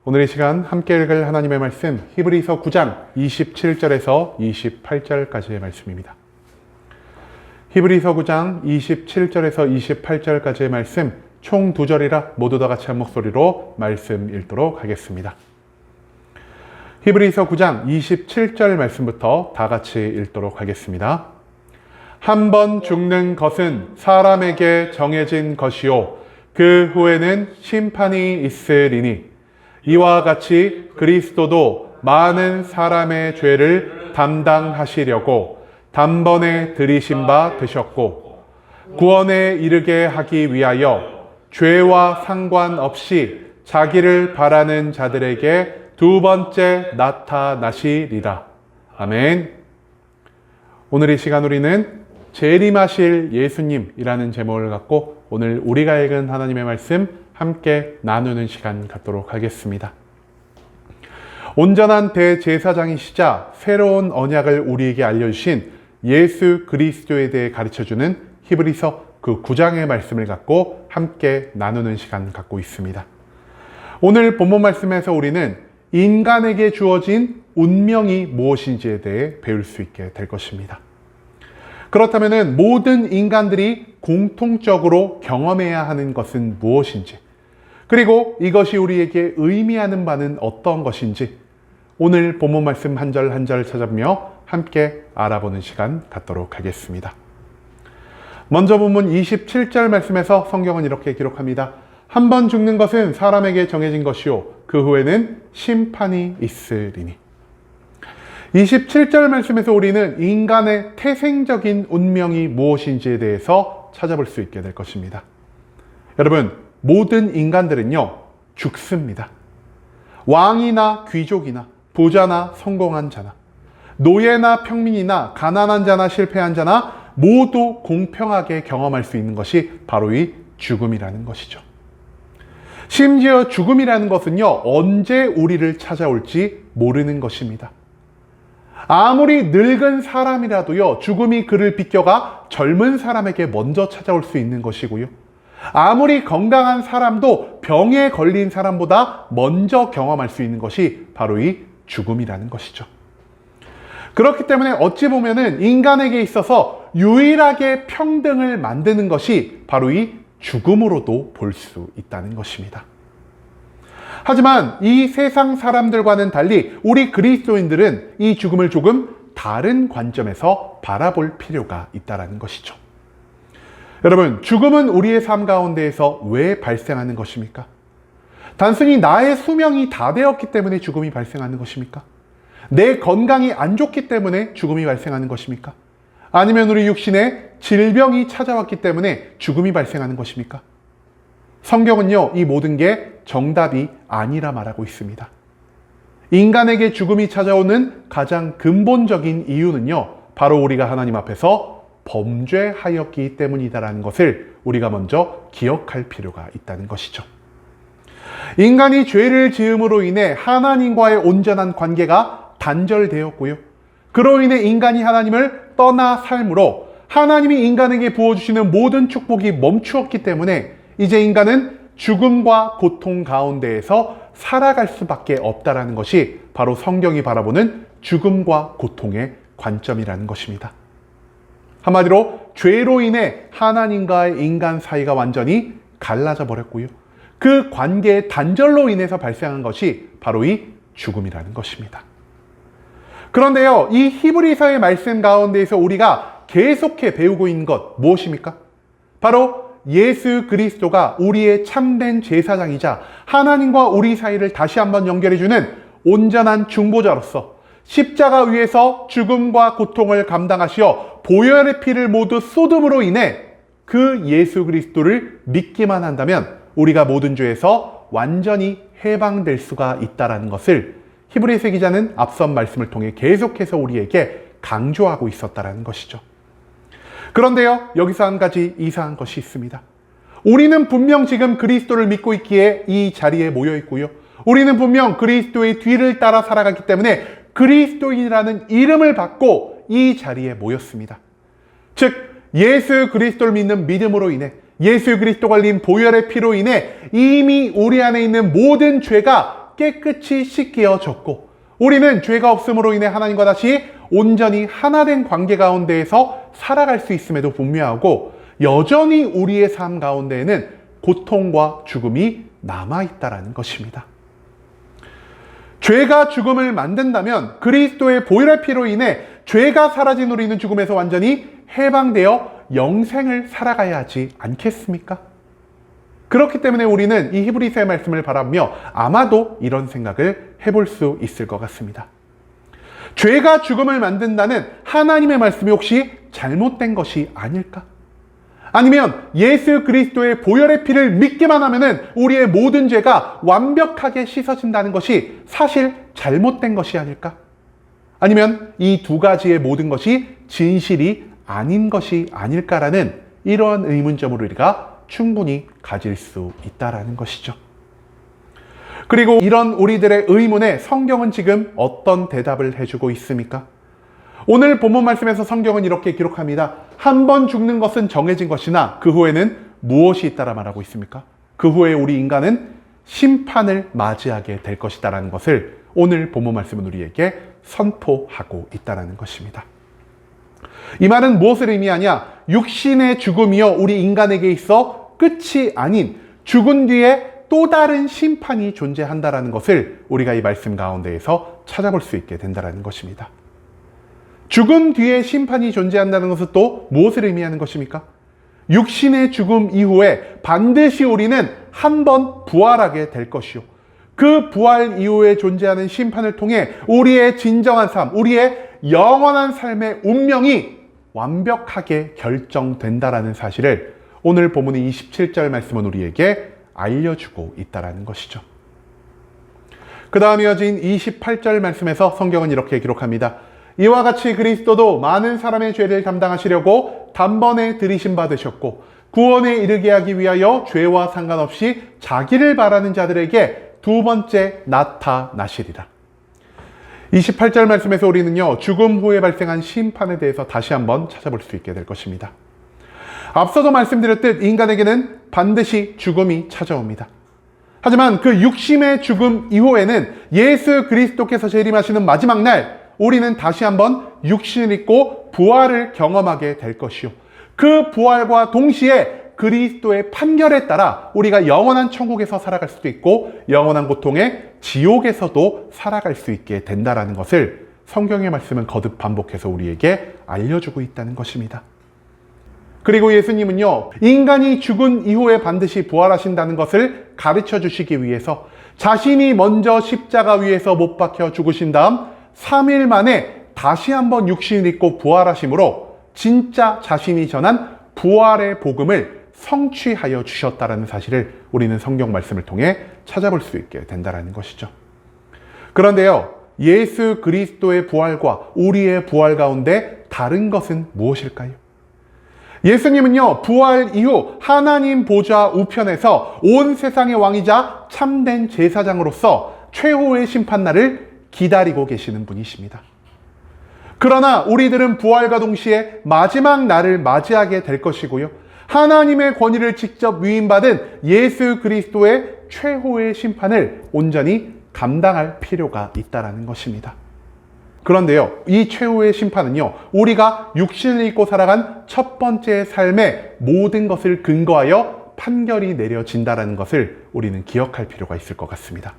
오늘 이 시간 함께 읽을 하나님의 말씀 히브리서 9장 27절에서 28절까지의 말씀입니다. 히브리서 9장 27절에서 28절까지의 말씀 총 2절이라 모두 다 같이 한 목소리로 말씀 읽도록 하겠습니다. 히브리서 9장 27절 말씀부터 다 같이 읽도록 하겠습니다. 한 번 죽는 것은 사람에게 정해진 것이요 그 후에는 심판이 있으리니 이와 같이 그리스도도 많은 사람의 죄를 담당하시려고 단번에 들이신 바 되셨고 구원에 이르게 하기 위하여 죄와 상관없이 자기를 바라는 자들에게 두 번째 나타나시리라. 아멘. 오늘 이 시간 우리는 재림하실 예수님이라는 제목을 갖고 오늘 우리가 읽은 하나님의 말씀 함께 나누는 시간 갖도록 하겠습니다. 온전한 대제사장이시자 새로운 언약을 우리에게 알려주신 예수 그리스도에 대해 가르쳐주는 히브리서 그 9장의 말씀을 갖고 함께 나누는 시간 갖고 있습니다. 오늘 본문 말씀에서 우리는 인간에게 주어진 운명이 무엇인지에 대해 배울 수 있게 될 것입니다. 그렇다면 모든 인간들이 공통적으로 경험해야 하는 것은 무엇인지, 그리고 이것이 우리에게 의미하는 바는 어떤 것인지 오늘 본문 말씀 한 절 한 절 찾아보며 함께 알아보는 시간 갖도록 하겠습니다. 먼저 본문 27절 말씀에서 성경은 이렇게 기록합니다. 한 번 죽는 것은 사람에게 정해진 것이요 그 후에는 심판이 있으리니. 27절 말씀에서 우리는 인간의 태생적인 운명이 무엇인지에 대해서 찾아볼 수 있게 될 것입니다. 여러분, 모든 인간들은요, 죽습니다. 왕이나 귀족이나 부자나 성공한 자나 노예나 평민이나 가난한 자나 실패한 자나 모두 공평하게 경험할 수 있는 것이 바로 이 죽음이라는 것이죠. 심지어 죽음이라는 것은요, 언제 우리를 찾아올지 모르는 것입니다. 아무리 늙은 사람이라도요, 죽음이 그를 비껴가 젊은 사람에게 먼저 찾아올 수 있는 것이고요. 아무리 건강한 사람도 병에 걸린 사람보다 먼저 경험할 수 있는 것이 바로 이 죽음이라는 것이죠. 그렇기 때문에 어찌 보면은 인간에게 있어서 유일하게 평등을 만드는 것이 바로 이 죽음으로도 볼 수 있다는 것입니다. 하지만 이 세상 사람들과는 달리 우리 그리스도인들은 이 죽음을 조금 다른 관점에서 바라볼 필요가 있다는 것이죠. 여러분, 죽음은 우리의 삶 가운데에서 왜 발생하는 것입니까? 단순히 나의 수명이 다 되었기 때문에 죽음이 발생하는 것입니까? 내 건강이 안 좋기 때문에 죽음이 발생하는 것입니까? 아니면 우리 육신에 질병이 찾아왔기 때문에 죽음이 발생하는 것입니까? 성경은요, 이 모든 게 정답이 아니라 말하고 있습니다. 인간에게 죽음이 찾아오는 가장 근본적인 이유는요, 바로 우리가 하나님 앞에서 범죄하였기 때문이다라는 것을 우리가 먼저 기억할 필요가 있다는 것이죠. 인간이 죄를 지음으로 인해 하나님과의 온전한 관계가 단절되었고요. 그로 인해 인간이 하나님을 떠나 삶으로 하나님이 인간에게 부어주시는 모든 축복이 멈추었기 때문에 이제 인간은 죽음과 고통 가운데에서 살아갈 수밖에 없다라는 것이 바로 성경이 바라보는 죽음과 고통의 관점이라는 것입니다. 한마디로 죄로 인해 하나님과의 인간 사이가 완전히 갈라져 버렸고요. 그 관계의 단절로 인해서 발생한 것이 바로 이 죽음이라는 것입니다. 그런데요, 이 히브리서의 말씀 가운데에서 우리가 계속해 배우고 있는 것 무엇입니까? 바로 예수 그리스도가 우리의 참된 제사장이자 하나님과 우리 사이를 다시 한번 연결해주는 온전한 중보자로서 십자가 위에서 죽음과 고통을 감당하시어 보혈의 피를 모두 쏟음으로 인해 그 예수 그리스도를 믿기만 한다면 우리가 모든 죄에서 완전히 해방될 수가 있다는 것을 히브리서 기자는 앞선 말씀을 통해 계속해서 우리에게 강조하고 있었다는 것이죠. 그런데요, 여기서 한 가지 이상한 것이 있습니다. 우리는 분명 지금 그리스도를 믿고 있기에 이 자리에 모여 있고요. 우리는 분명 그리스도의 뒤를 따라 살아갔기 때문에 그리스도인이라는 이름을 받고 이 자리에 모였습니다. 즉, 예수 그리스도를 믿는 믿음으로 인해 예수 그리스도가 흘린 보혈의 피로 인해 이미 우리 안에 있는 모든 죄가 깨끗이 씻겨졌고 우리는 죄가 없음으로 인해 하나님과 다시 온전히 하나된 관계 가운데에서 살아갈 수 있음에도 불구하고 여전히 우리의 삶 가운데에는 고통과 죽음이 남아있다라는 것입니다. 죄가 죽음을 만든다면 그리스도의 보혈의 피로 인해 죄가 사라진 우리는 죽음에서 완전히 해방되어 영생을 살아가야 하지 않겠습니까? 그렇기 때문에 우리는 이 히브리서의 말씀을 바라보며 아마도 이런 생각을 해볼 수 있을 것 같습니다. 죄가 죽음을 만든다는 하나님의 말씀이 혹시 잘못된 것이 아닐까? 아니면 예수 그리스도의 보혈의 피를 믿기만 하면은 우리의 모든 죄가 완벽하게 씻어진다는 것이 사실 잘못된 것이 아닐까? 아니면 이 두 가지의 모든 것이 진실이 아닌 것이 아닐까라는 이러한 의문점을 우리가 충분히 가질 수 있다라는 것이죠. 그리고 이런 우리들의 의문에 성경은 지금 어떤 대답을 해주고 있습니까? 오늘 본문 말씀에서 성경은 이렇게 기록합니다. 한 번 죽는 것은 정해진 것이나 그 후에는 무엇이 있다라 말하고 있습니까? 그 후에 우리 인간은 심판을 맞이하게 될 것이다라는 것을 오늘 본문 말씀은 우리에게 선포하고 있다라는 것입니다. 이 말은 무엇을 의미하냐? 육신의 죽음이요 우리 인간에게 있어 끝이 아닌 죽은 뒤에 또 다른 심판이 존재한다라는 것을 우리가 이 말씀 가운데에서 찾아볼 수 있게 된다라는 것입니다. 죽음 뒤에 심판이 존재한다는 것은 또 무엇을 의미하는 것입니까? 육신의 죽음 이후에 반드시 우리는 한 번 부활하게 될 것이요. 그 부활 이후에 존재하는 심판을 통해 우리의 진정한 삶, 우리의 영원한 삶의 운명이 완벽하게 결정된다라는 사실을 오늘 본문의 27절 말씀은 우리에게 알려주고 있다는 것이죠. 그 다음 이어진 28절 말씀에서 성경은 이렇게 기록합니다. 이와 같이 그리스도도 많은 사람의 죄를 담당하시려고 단번에 들이심 받으셨고 구원에 이르게 하기 위하여 죄와 상관없이 자기를 바라는 자들에게 두 번째 나타나시리라. 28절 말씀에서 우리는요, 죽음 후에 발생한 심판에 대해서 다시 한번 찾아볼 수 있게 될 것입니다. 앞서도 말씀드렸듯 인간에게는 반드시 죽음이 찾아옵니다. 하지만 그 육신의 죽음 이후에는 예수 그리스도께서 재림하시는 마지막 날 우리는 다시 한번 육신을 입고 부활을 경험하게 될 것이요. 그 부활과 동시에 그리스도의 판결에 따라 우리가 영원한 천국에서 살아갈 수도 있고 영원한 고통의 지옥에서도 살아갈 수 있게 된다는 것을 성경의 말씀은 거듭 반복해서 우리에게 알려주고 있다는 것입니다. 그리고 예수님은요, 인간이 죽은 이후에 반드시 부활하신다는 것을 가르쳐 주시기 위해서 자신이 먼저 십자가 위에서 못 박혀 죽으신 다음 3일 만에 다시 한번 육신을 입고 부활하심으로 진짜 자신이 전한 부활의 복음을 성취하여 주셨다는 사실을 우리는 성경 말씀을 통해 찾아볼 수 있게 된다는 것이죠. 그런데요, 예수 그리스도의 부활과 우리의 부활 가운데 다른 것은 무엇일까요? 예수님은요, 부활 이후 하나님 보좌 우편에서 온 세상의 왕이자 참된 제사장으로서 최후의 심판날을 기다리고 계시는 분이십니다. 그러나 우리들은 부활과 동시에 마지막 날을 맞이하게 될 것이고요. 하나님의 권위를 직접 위임받은 예수 그리스도의 최후의 심판을 온전히 감당할 필요가 있다는 것입니다. 그런데요, 이 최후의 심판은요, 우리가 육신을 입고 살아간 첫 번째 삶의 모든 것을 근거하여 판결이 내려진다는 것을 우리는 기억할 필요가 있을 것 같습니다.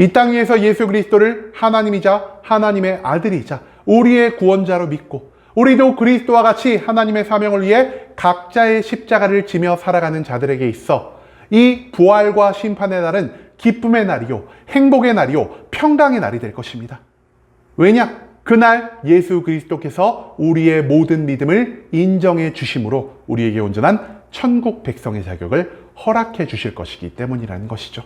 이 땅 위에서 예수 그리스도를 하나님이자 하나님의 아들이자 우리의 구원자로 믿고 우리도 그리스도와 같이 하나님의 사명을 위해 각자의 십자가를 지며 살아가는 자들에게 있어 이 부활과 심판의 날은 기쁨의 날이요, 행복의 날이요, 평강의 날이 될 것입니다. 왜냐? 그날 예수 그리스도께서 우리의 모든 믿음을 인정해 주심으로 우리에게 온전한 천국 백성의 자격을 허락해 주실 것이기 때문이라는 것이죠.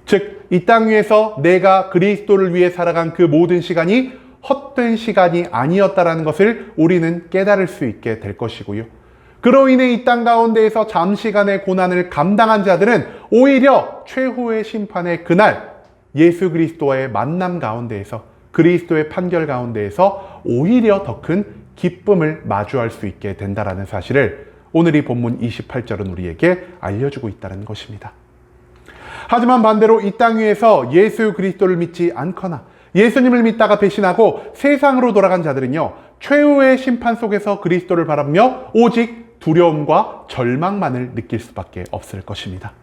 즉, 이 땅 위에서 내가 그리스도를 위해 살아간 그 모든 시간이 헛된 시간이 아니었다라는 것을 우리는 깨달을 수 있게 될 것이고요. 그로 인해 이 땅 가운데에서 잠시간의 고난을 감당한 자들은 오히려 최후의 심판의 그날 예수 그리스도와의 만남 가운데에서 그리스도의 판결 가운데에서 오히려 더 큰 기쁨을 마주할 수 있게 된다라는 사실을 오늘 이 본문 28절은 우리에게 알려주고 있다는 것입니다. 하지만 반대로 이 땅 위에서 예수 그리스도를 믿지 않거나 예수님을 믿다가 배신하고 세상으로 돌아간 자들은요, 최후의 심판 속에서 그리스도를 바라보며 오직 두려움과 절망만을 느낄 수밖에 없을 것입니다.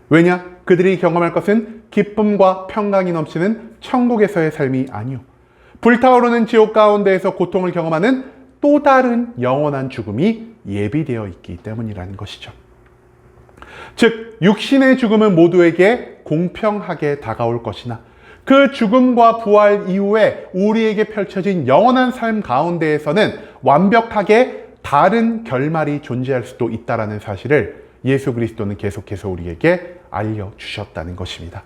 왜냐? 그들이 경험할 것은 기쁨과 평강이 넘치는 천국에서의 삶이 아니요, 불타오르는 지옥 가운데에서 고통을 경험하는 또 다른 영원한 죽음이 예비되어 있기 때문이라는 것이죠. 즉, 육신의 죽음은 모두에게 공평하게 다가올 것이나 그 죽음과 부활 이후에 우리에게 펼쳐진 영원한 삶 가운데에서는 완벽하게 다른 결말이 존재할 수도 있다는 사실을 예수 그리스도는 계속해서 우리에게 알려주셨다는 것입니다.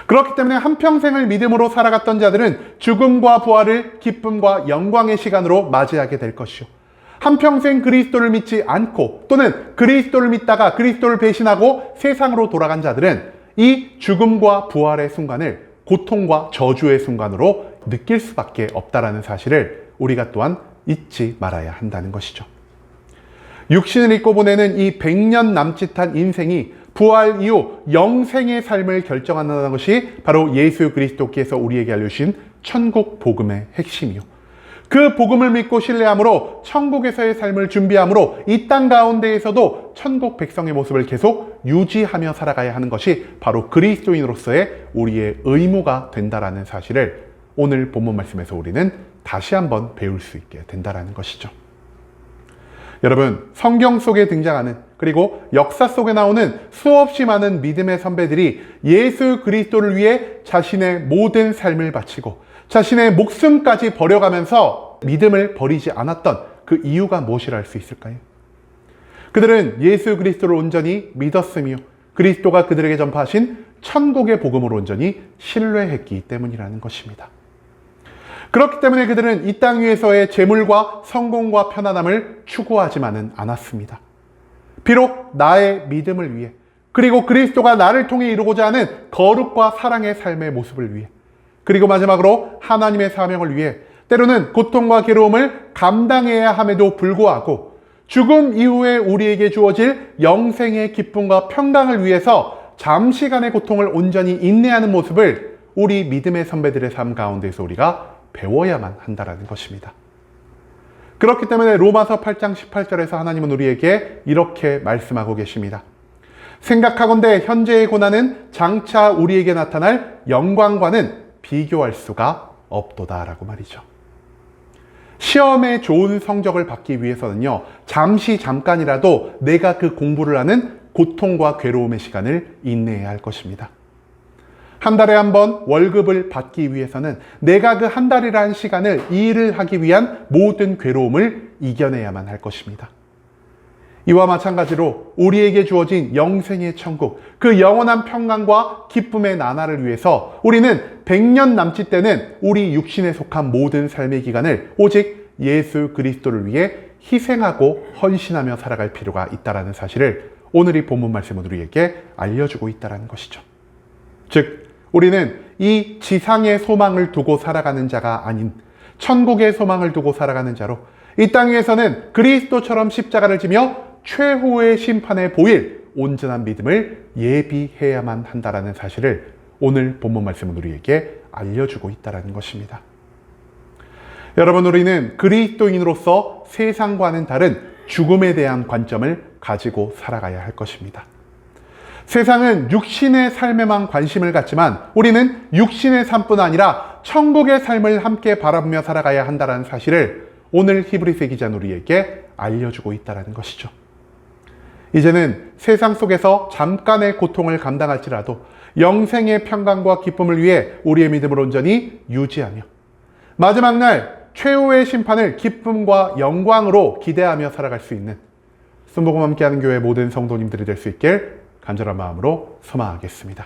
그렇기 때문에 한평생을 믿음으로 살아갔던 자들은 죽음과 부활을 기쁨과 영광의 시간으로 맞이하게 될 것이요, 한평생 그리스도를 믿지 않고 또는 그리스도를 믿다가 그리스도를 배신하고 세상으로 돌아간 자들은 이 죽음과 부활의 순간을 고통과 저주의 순간으로 느낄 수밖에 없다는 사실을 우리가 또한 잊지 말아야 한다는 것이죠. 육신을 입고 보내는 이 100년 남짓한 인생이 부활 이후 영생의 삶을 결정한다는 것이 바로 예수 그리스도께서 우리에게 알려주신 천국 복음의 핵심이요, 그 복음을 믿고 신뢰함으로 천국에서의 삶을 준비함으로 이 땅 가운데에서도 천국 백성의 모습을 계속 유지하며 살아가야 하는 것이 바로 그리스도인으로서의 우리의 의무가 된다라는 사실을 오늘 본문 말씀에서 우리는 다시 한번 배울 수 있게 된다라는 것이죠. 여러분, 성경 속에 등장하는 그리고 역사 속에 나오는 수없이 많은 믿음의 선배들이 예수 그리스도를 위해 자신의 모든 삶을 바치고 자신의 목숨까지 버려가면서 믿음을 버리지 않았던 그 이유가 무엇이라 할 수 있을까요? 그들은 예수 그리스도를 온전히 믿었으며 그리스도가 그들에게 전파하신 천국의 복음을 온전히 신뢰했기 때문이라는 것입니다. 그렇기 때문에 그들은 이 땅 위에서의 재물과 성공과 편안함을 추구하지만은 않았습니다. 비록 나의 믿음을 위해, 그리고 그리스도가 나를 통해 이루고자 하는 거룩과 사랑의 삶의 모습을 위해, 그리고 마지막으로 하나님의 사명을 위해 때로는 고통과 괴로움을 감당해야 함에도 불구하고 죽음 이후에 우리에게 주어질 영생의 기쁨과 평강을 위해서 잠시간의 고통을 온전히 인내하는 모습을 우리 믿음의 선배들의 삶 가운데서 우리가 배워야만 한다는 것입니다. 그렇기 때문에 로마서 8장 18절에서 하나님은 우리에게 이렇게 말씀하고 계십니다. 생각하건대 현재의 고난은 장차 우리에게 나타날 영광과는 비교할 수가 없도다 라고 말이죠. 시험에 좋은 성적을 받기 위해서는요, 잠깐이라도 내가 그 공부를 하는 고통과 괴로움의 시간을 인내해야 할 것입니다. 한 달에 한 번 월급을 받기 위해서는 내가 그 한 달이라는 시간을 이 일을 하기 위한 모든 괴로움을 이겨내야만 할 것입니다. 이와 마찬가지로 우리에게 주어진 영생의 천국, 그 영원한 평강과 기쁨의 나날을 위해서 우리는 100년 남짓 되는 우리 육신에 속한 모든 삶의 기간을 오직 예수 그리스도를 위해 희생하고 헌신하며 살아갈 필요가 있다는 사실을 오늘 이 본문 말씀은 우리에게 알려주고 있다는 것이죠. 즉, 우리는 이 지상의 소망을 두고 살아가는 자가 아닌 천국의 소망을 두고 살아가는 자로 이 땅 위에서는 그리스도처럼 십자가를 지며 최후의 심판에 보일 온전한 믿음을 예비해야만 한다는 사실을 오늘 본문 말씀은 우리에게 알려주고 있다는 것입니다. 여러분, 우리는 그리스도인으로서 세상과는 다른 죽음에 대한 관점을 가지고 살아가야 할 것입니다. 세상은 육신의 삶에만 관심을 갖지만 우리는 육신의 삶뿐 아니라 천국의 삶을 함께 바라보며 살아가야 한다는 사실을 오늘 히브리서 기자는 우리에게 알려주고 있다는 것이죠. 이제는 세상 속에서 잠깐의 고통을 감당할지라도 영생의 평강과 기쁨을 위해 우리의 믿음을 온전히 유지하며 마지막 날 최후의 심판을 기쁨과 영광으로 기대하며 살아갈 수 있는 순복음 함께하는 교회 모든 성도님들이 될 수 있길 간절한 마음으로 소망하겠습니다.